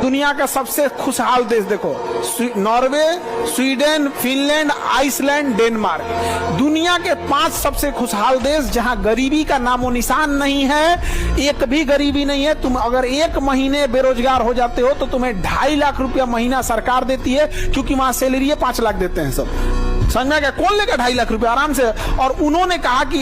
दुनिया का सबसे खुशहाल देश देखो, Norway, Sweden, Finland, Iceland, Denmark, दुनिया के 5 सबसे खुशहाल देश जहां गरीबी का नामो निशान नहीं है, एक भी गरीबी नहीं है। तुम अगर 1 महीने बेरोजगार हो जाते हो तो तुम्हें 2.5 लाख रुपया महीना सरकार देती है, क्योंकि वहां सैलरी 5 लाख देते हैं सब। समझ में आ गया? कौन लेगा 2.5 लाख रुपया आराम से। और उन्होंने कहा कि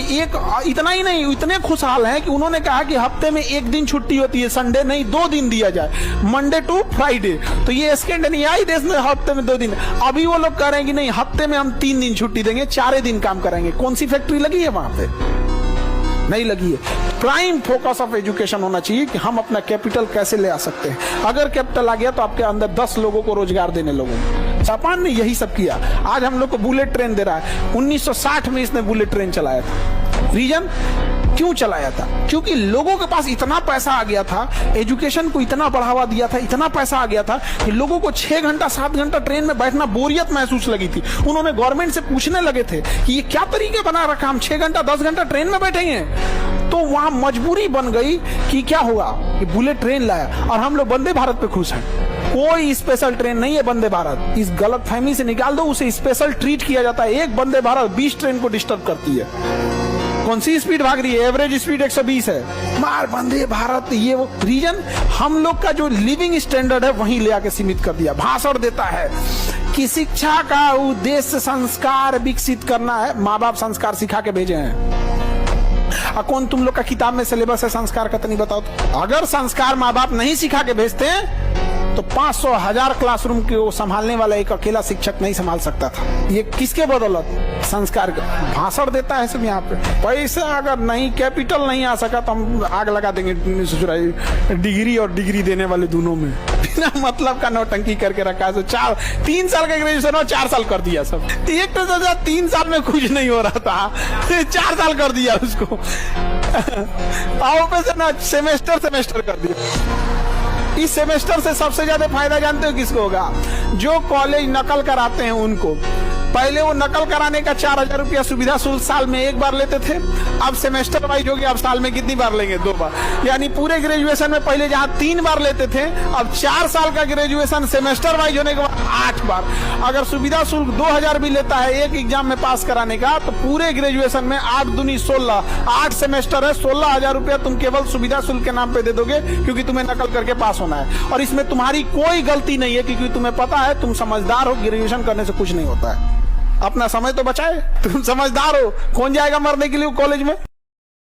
इतना ही नहीं, इतने खुशहाल हैं कि उन्होंने कहा कि हफ्ते में 1 दिन छुट्टी होती है, संडे नहीं 2 दिन दिया जाए, मंडे टू फ्राइडे। तो ये स्कैंडिनेवियाई देश में हफ्ते में 2 दिन। अभी वो लोग कह रहे हैं कि नहीं, हफ्ते में हम 3 दिन छुट्टी देंगे, 4 दिन काम करेंगे। कौन सी फैक्ट्री लगी है वहां पे? नहीं लगी है। प्राइम फोकस ऑफ एजुकेशन होना चाहिए कि हम अपना कैपिटल कैसे ले आ सकते हैं। अगर कैपिटल आ गया तो आपके अंदर 10 लोगों को रोजगार देने लोगों को। जापान ने यही सब किया। आज हम लोग को बुलेट ट्रेन दे रहा है। 1960 में इसने बुलेट ट्रेन चलाया था। रीजन क्यों चलाया था? क्योंकि लोगों के पास इतना पैसा आ गया था, एजुकेशन को इतना बढ़ावा दिया था, इतना पैसा आ गया था कि लोगों को 6 घंटा 7 घंटा ट्रेन में बैठना बोरियत महसूस लगी थी। उन्होंने गवर्नमेंट से पूछने लगे थे कि ये क्या तरीके बना रखा, हम 6 घंटा 10 घंटा ट्रेन में बैठेंगे। तो वहां मजबूरी बन गई कि क्या होगा कि बुलेट ट्रेन लाया, और हम लोग वंदे भारत पे खुश हैं। कोई स्पेशल ट्रेन नहीं है वंदे भारत। इस गलत फहमी से निकाल दो, उसे स्पेशल ट्रीट किया जाता है। एक वंदे भारत 20 ट्रेन को डिस्टर्ब करती है। कौन सी स्पीड भाग रही है? एवरेज स्पीड 120 है। मार वंदे भारत, ये वो रीजन हम लोग का जो लिविंग स्टैंडर्ड है वहीं ले आके सीमित कर दिया। भाषण देता है कि शिक्षा का उद्देश्य संस्कार विकसित करना है। माँ बाप संस्कार सिखा के भेजे हैं। कौन तुम लोग का किताब में सिलेबस है संस्कार का? तो नहीं बताओ तो। अगर संस्कार माँ बाप नहीं सिखा के भेजते हैं तो 500 1000 क्लासरूम को संभालने वाला एक अकेला शिक्षक नहीं संभाल सकता था। ये किसके बदौलत? संस्कार का। भाषण देता है सब यहाँ पे। पैसा अगर नहीं, कैपिटल नहीं आ सका तो हम आग लगा देंगे डिग्री और डिग्री देने वाले दोनों में। बिना मतलब का नौटंकी करके रखा है। 3 साल का ग्रेजुएशन हो 4 साल कर दिया सब। एक तो 3 साल में कुछ नहीं हो रहा था, 4 साल कर दिया उसको। आओ पे से ना सेमेस्टर कर दिया। इस सेमेस्टर से सबसे ज्यादा फायदा जानते हो किसको होगा? जो कॉलेज नकल कराते हैं उनको। पहले वो नकल कराने का 4000 रुपया सुविधा शुल्क साल में 1 बार लेते थे, अब सेमेस्टर वाइज हो गया। अब साल में कितनी बार लेंगे? 2 बार। यानी पूरे ग्रेजुएशन में पहले जहां 3 बार लेते थे, अब 4 साल का ग्रेजुएशन सेमेस्टर वाइज होने के बाद 8 बार। अगर सुविधा शुल्क 2000 भी लेता है एक एग्जाम में पास कराने का, तो पूरे ग्रेजुएशन में 8 दूनी 16, 8 सेमेस्टर है, 16,000 रुपया तुम केवल सुविधा शुल्क के नाम पे दे दोगे, क्योंकि तुम्हें नकल करके पास होना है। और इसमें तुम्हारी कोई गलती नहीं है, क्योंकि तुम्हें पता है, तुम समझदार हो, ग्रेजुएशन करने से कुछ नहीं होता है। अपना समय तो बचाए। तुम समझदार हो, कौन जाएगा मरने के लिए कॉलेज में?